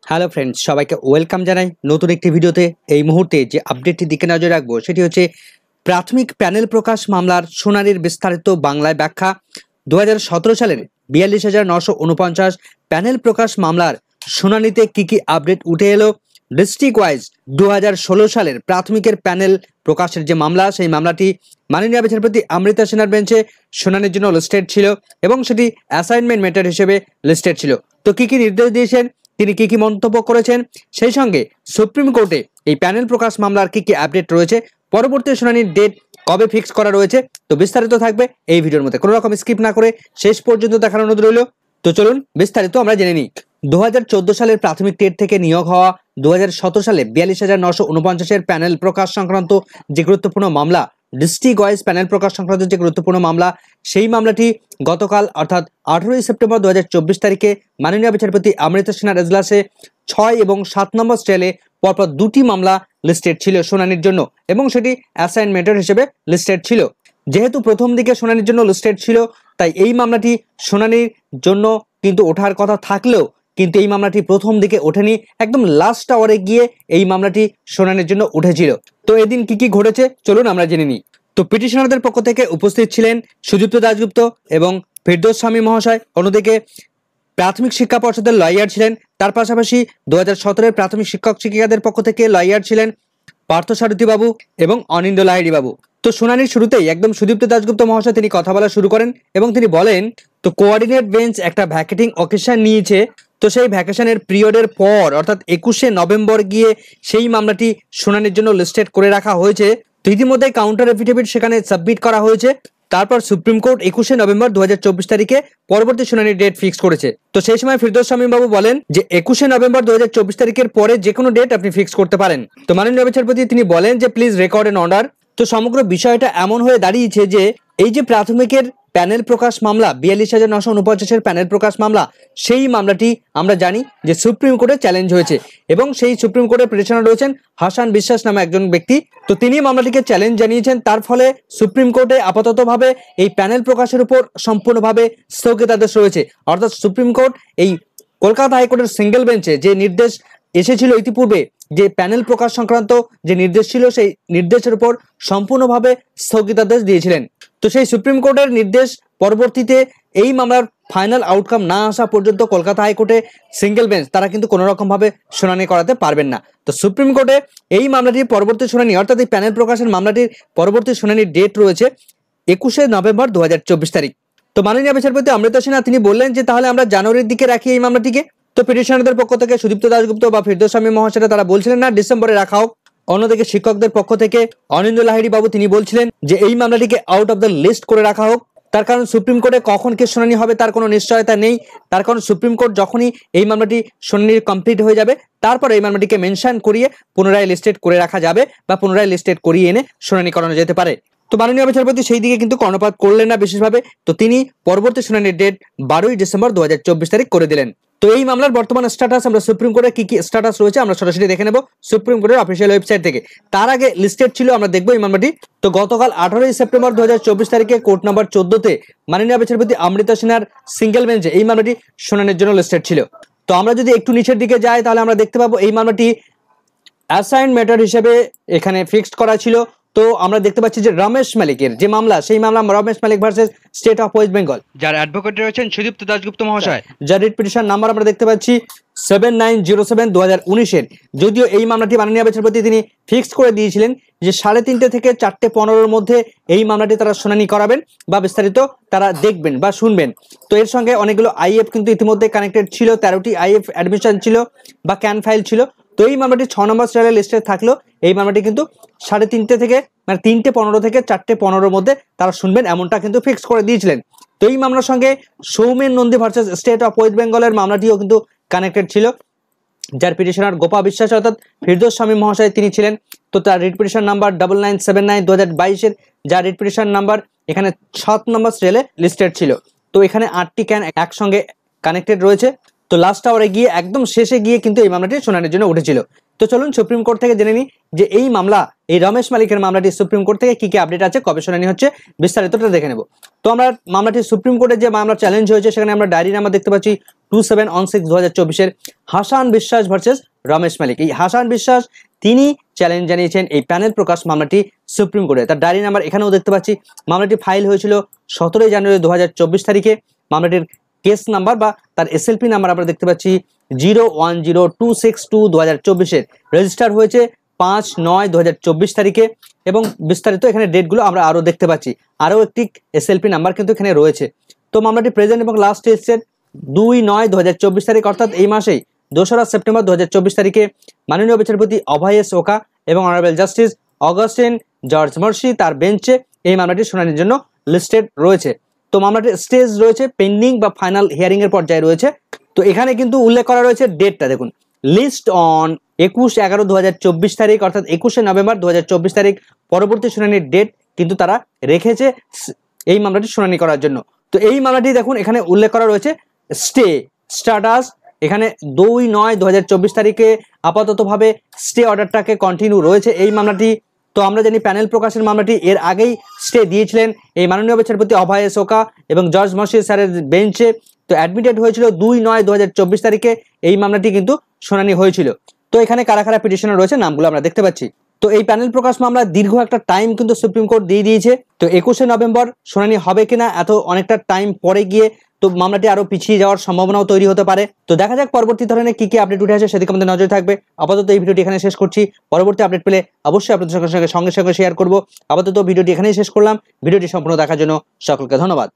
Hello friends, সবাইকে welcome জানাই নতুন একটি ভিডিওতে। এই মুহূর্তে যে আপডেটটি দিকে নজর রাখবো সেটি হচ্ছে প্রাথমিক প্যানেল প্রকাশ মামলার শুনানির বিস্তারিত বাংলায় ব্যাখ্যা। 2017 সালের 42,949 প্যানেল প্রকাশ মামলার শুনানিতে কি আপডেট উঠে এলো। ডিস্ট্রিক্ট ওয়াইজ 2016 সালের প্রাথমিকের প্যানেল প্রকাশের যে মামলা, সেই মামলাটি মাননীয় বিচারপতি অমৃতা সিনহার বেঞ্চে শুনানির জন্য লিস্টেড ছিল এবং সেটি অ্যাসাইনমেন্ট ম্যাটার হিসেবে লিস্টেড ছিল। তো কি নির্দেশ দিয়েছেন, তিনি কি মন্তব্য করেছেন, সেই সঙ্গে সুপ্রিম কোর্টে এই প্যানেল প্রকাশ মামলার কি আপডেট রয়েছে, পরবর্তী শুনানির ডেট কবে ফিক্স করা রয়েছে, তো বিস্তারিত থাকবে এই ভিডিওর মধ্যে। কোনো রকম স্কিপ না করে শেষ পর্যন্ত দেখার অনুরোধ রইল। তো চলুন বিস্তারিত আমরা জেনে নিই। 2014 সালের প্রাথমিক টেট থেকে নিয়োগ হওয়া 2017 সালে 42,949 প্যানেল প্রকাশ সংক্রান্ত যে গুরুত্বপূর্ণ মামলা, ডিস্ট্রিক্ট ওয়াইজ প্যানেল প্রকাশ সংক্রান্ত যে গুরুত্বপূর্ণ মামলা, সেই মামলাটি গতকাল অর্থাৎ 18 সেপ্টেম্বর 2024 তারিখে মাননীয় বিচারপতি অমৃতা সিনহার এজলাসে 6 এবং 7 নম্বর স্টেলে পরপর দুটি মামলা লিস্টেড ছিল শুনানির জন্য এবং সেটি অ্যাসাইনমেন্টের হিসেবে লিস্টেড ছিল। যেহেতু প্রথম দিকে শুনানির জন্য লিস্টেড ছিল, তাই এই মামলাটি শুনানির জন্য কিন্তু ওঠার কথা থাকলেও কিন্তু এই মামলাটি প্রথম দিকে ওঠেনি, একদম লাস্ট আওয়ারে গিয়ে এই মামলাটি শুনানির জন্য উঠেছিল। তো এদিন কি ঘটেছে চলুন আমরা জেনে নিই। তো পিটিশনারদের পক্ষ থেকে উপস্থিত ছিলেন সুদীপ্ত দাশগুপ্ত এবং ফিরদৌস শামীম মহাশয়। অন্যদিকে প্রাথমিক শিক্ষা পর্ষদের লয়ার ছিলেন, তার পাশাপাশি 2017 প্রাথমিক শিক্ষক শিক্ষিকাদের পক্ষ থেকে লয়ার ছিলেন পার্থসারথী বাবু এবং অনিন্দ্য লাহিড়ী বাবু। তো শুনানির শুরুতেই একদম সুদীপ্ত দাশগুপ্ত মহাশয় তিনি কথা বলা শুরু করেন এবং তিনি বলেন, তো কোঅর্ডিনেট বেঞ্চ একটা ভ্যাকেটিং অকেশন নিয়েছে, তো সেই ভ্যাকেশনের পিরিয়ডের পর অর্থাৎ 21শে নভেম্বর গিয়ে সেই মামলাটি শুনানির জন্য লিস্টেড করে রাখা হয়েছে। তো ইতিমধ্যে কাউন্টার এফিডেভিট সেখানে সাবমিট করা হয়েছে। তারপর সুপ্রিম কোর্ট 21শে নভেম্বর 2024 তারিখে পরবর্তী শুনানির ডেট ফিক্স করেছে। তো সেই সময় ফিরদৌস শামীম বাবু বলেন যে 21শে নভেম্বর 2024 তারিখের পরে যে কোনো ডেট আপনি ফিক্স করতে পারেন। তো মাননীয় বিচারপতি তিনি বলেন যে প্লিজ রেকর্ড এন অর্ডার। তো সমগ্র বিষয়টা এমন হয়ে দাঁড়িয়েছে যে এই যে প্রাথমিকের প্যানেল প্রকাশ মামলা 42,949 প্যানেল প্রকাশ মামলা, সেই মামলাটি আমরা জানি যে সুপ্রিম কোর্টে চ্যালেঞ্জ হয়েছে এবং সেই সুপ্রিম কোর্টের পিটিশনার রয়েছেন হাসান বিশ্বাস নামে একজন ব্যক্তি। তো তিনি মামলাটিকে চ্যালেঞ্জ জানিয়েছেন, তার ফলে সুপ্রিম কোর্টে আপাততভাবে এই প্যানেল প্রকাশের উপর সম্পূর্ণভাবে স্থগিতাদেশ রয়েছে। অর্থাৎ সুপ্রিম কোর্ট এই কলকাতা হাইকোর্টের সিঙ্গেল বেঞ্চে যে নির্দেশ এসেছিল ইতিপূর্বে, যে প্যানেল প্রকাশ সংক্রান্ত যে নির্দেশ ছিল, সেই নির্দেশের উপর সম্পূর্ণভাবে স্থগিতাদেশ দিয়েছিলেন। তো সেই সুপ্রিম কোর্টের নির্দেশ পরবর্তীতে এই মামলার ফাইনাল আউটকাম না আসা পর্যন্ত কলকাতা হাইকোর্টে সিঙ্গেল বেঞ্চ তারা কিন্তু কোনো রকমভাবে শুনানি করাতে পারবেন না। তো সুপ্রিম কোর্টে এই মামলাটির পরবর্তী শুনানি অর্থাৎ এই প্যানেল প্রকাশের মামলাটির পরবর্তী শুনানির ডেট রয়েছে 21শে নভেম্বর 2024 তারিখ। তো মাননীয় বিচারপতি অমৃতা সিনহা তিনি বললেন যে তাহলে আমরা জানুয়ারির দিকে রাখি এই মামলাটিকে। তো পিটিশনারদের পক্ষ থেকে সুদীপ্ত দাশগুপ্ত বা ফিরদৌস শামীম মহাশয়রা তারা বলছিলেন না, ডিসেম্বরে রাখা হোক। অন্যদিকে শিক্ষকদের পক্ষ থেকে অনিন্দ্য লাহিড়ী বাবু তিনি বলছিলেন যে এই মামলাটিকে আউট অফ দ্য লিস্ট করে রাখা হোক। তার কারণ সুপ্রিম কোর্টে কখন কে শুনানি হবে তার কোনো নিশ্চয়তা নেই। তার কারণ সুপ্রিম কোর্ট যখনই এই মামলাটি শুনানি কমপ্লিট হয়ে যাবে, তারপর এই মামলাটিকে মেনশন করিয়ে পুনরায় লিস্টেড করে রাখা যাবে বা পুনরায় লিস্টেড করিয়ে এনে শুনানি করানো যেতে পারে। তো মাননীয় বিচারপতি সেই দিকে কিন্তু কর্ণপাত করলেন না বিশেষভাবে। তো তিনি পরবর্তী শুনানির ডেট 12ই ডিসেম্বর 2024 তারিখ করে দিলেন। তো এই মামলার বর্তমান স্ট্যাটাস আমরা সুপ্রিম কোর্টে কি স্ট্যাটাস রয়েছে আমরা সরাসরি দেখে নেব সুপ্রিম কোর্টের অফিসিয়াল ওয়েবসাইট থেকে। তার আগে লিস্টেড ছিল আমরা দেখবো এই মামলাটি। তো গতকাল 18ই সেপ্টেম্বর 2024 তারিখে কোর্ট নাম্বার 14তে মাননীয় বিচারপতি অমৃতা সিনহার সিঙ্গেল বেঞ্চে এই মামলাটি শুনানির জন্য লিস্টেড ছিল। তো আমরা যদি একটু নিচের দিকে যাই তাহলে আমরা দেখতে পাবো এই মামলাটি অ্যাসাইন ম্যাটার হিসেবে এখানে ফিক্সড করা ছিল। তো আমরা দেখতে পাচ্ছি যে রমেশ মালিকের যে মামলা, সেই মামলা Ramesh Malik versus state of West Bengal, যার অ্যাডভোকেট রয়েছেন সুদীপ্ত দাশগুপ্ত মহাশয়, যার রিট পিটিশন নাম্বার আমরা দেখতে পাচ্ছি 7907/2019-এর। যদিও এই মামলাটি মাননীয় বিচারপতি তিনি ফিক্সড করে দিয়েছিলেন যে 3:30 থেকে 4:15-র মধ্যে এই মামলাটি তারা শুনানি করাবেন বা বিস্তারিত তারা দেখবেন বা শুনবেন। তো এর সঙ্গে অনেকগুলো আইএফ কিন্তু ইতিমধ্যে কানেক্টেড ছিল, 13টি আইএফ অ্যাডমিশন ছিল বা ক্যান ফাইল ছিল। তো এই মামলাটি 6 নম্বর স্টেলে লিস্টে থাকলো এই মামলাটি কিন্তু 3:30 থেকে মানে 3:15 থেকে 4:15-র মধ্যে তারা শুনবেন, এমনটা কিন্তু ফিক্স করে দিয়েছিলেন। তো এই মামলার সঙ্গে Soumen Nandi versus state of West বেঙ্গলের মামলাটিও কিন্তু কানেক্টেড ছিল, যার পিটিশনার গোপা বিশ্বাস অর্থাৎ ফিরদৌস শামীম মহাশয় তিনি ছিলেন। তো তার রিট পিটিশন নাম্বার 9979/2022-এর, যার রিট পিটিশন নাম্বার এখানে 7 নম্বর স্টেলে লিস্টেড ছিল। তো এখানে 8টি ক্যান একসঙ্গে কানেক্টেড রয়েছে। তো লাস্ট আওয়ারে গিয়ে একদম শেষে গিয়ে কিন্তু এই মামলাটি শুনানির জন্য উঠেছিল। তো চলুন সুপ্রিম কোর্ট থেকে জেনে নিই যে এই মামলা, এই রমেশ মালিকের মামলাটি সুপ্রিম কোর্ট থেকে কি কি আপডেট আছে, কবে শুনানি হচ্ছে, বিস্তারিতটা দেখে নেব। তো আমরা মামলাটি সুপ্রিম কোর্টে যে মামলা চ্যালেঞ্জ হয়েছে সেখানে আমরা ডায়েরি নাম্বার দেখতে পাচ্ছি 2716/2024 হাসান বিশ্বাস ভার্সেস রমেশ মালিক। এই হাসান বিশ্বাস তিনি চ্যালেঞ্জ জানিয়েছেন এই প্যানেল প্রকাশ মামলাটি সুপ্রিম কোর্টে। তার ডায়েরি নাম্বার এখানেও দেখতে পাচ্ছি। মামলাটি ফাইল হয়েছিল 17 জানুয়ারি 2024 তারিখে। মামলাটির কেস নাম্বার বা তার এসএলপি নাম্বার আমরা দেখতে পাচ্ছি 010262/2024 রেজিস্টার হয়েছে 5/9/2024 তারিখে এবং বিস্তারিত এখানে ডেটগুলো আমরা আরো দেখতে পাচ্ছি। আরও একটি এসএলপি নাম্বার কিন্তু এখানে রয়েছে। তো মামলাটি প্রেজেন্ট এবং লাস্ট এসেছে 2/9/2024 তারিখ, অর্থাৎ এই মাসেই 2রা সেপ্টেম্বর 2024 তারিখে মাননীয় বিচারপতি অভয় এস ওকা এবং honourable justice Augustine George Masih তার বেঞ্চে এই মামলাটি শুনানির জন্য লিস্টেড রয়েছে। তো মামলাটির স্টেজ রয়েছে পেন্ডিং বা ফাইনাল হিয়ারিং এর পর্যায়ে রয়েছে। তো এখানে কিন্তু উল্লেখ করা রয়েছে ডেটটা দেখুন, লিস্ট অন 21/11/2024 তারিখ, অর্থাৎ 21শে নভেম্বর 2024 তারিখ পরবর্তী শুনানির ডেট কিন্তু তারা রেখেছে এই মামলাটি শুনানি করার জন্য। তো এই মামলাটি দেখুন এখানে উল্লেখ করা রয়েছে স্টে স্ট্যাটাস, এখানে 2/9/2024 তারিখে আপাততভাবে স্টে অর্ডারটাকে কন্টিনিউ রয়েছে এই মামলাটি। তো আমরা জানি প্যানেল প্রকাশের মামলাটি এর আগেই স্টে দিয়েছিলেন এই মাননীয় বিচারপতি অভয় এস ওকা এবং জর্জ মার্সি স্যারের বেঞ্চে। তো অ্যাডমিটেড হয়েছিল 2/9/2024 তারিখে এই মামলাটি কিন্তু শুনানি হয়েছিল। তো এখানে কারা কারা পিটিশনার রয়েছে নামগুলো আমরা দেখতে পাচ্ছি। তো এই প্যানেল প্রকাশ মামলা দীর্ঘ একটা টাইম কিন্তু সুপ্রিম কোর্ট দিয়ে দিয়েছে। তো 21শে নভেম্বর শুনানি হবে কিনা, এত অনেকটা টাইম পরে গিয়ে তো মামলাটি আরো পিছিয়ে যাওয়ার সম্ভাবনাও তৈরি হতে পারে। তো দেখা যাক পরবর্তী ধরনের কি কি আপডেট উঠে আসে, সেদিকে আমাদের নজর থাকবে। আপাতত এই ভিডিওটি এখানে শেষ করছি। পরবর্তী আপডেট পেলে অবশ্যই আপনাদের সঙ্গে সঙ্গে শেয়ার করব। আপাতত ভিডিওটি এখানেই শেষ করলাম। ভিডিওটি সম্পূর্ণ দেখার জন্য সকলকে ধন্যবাদ।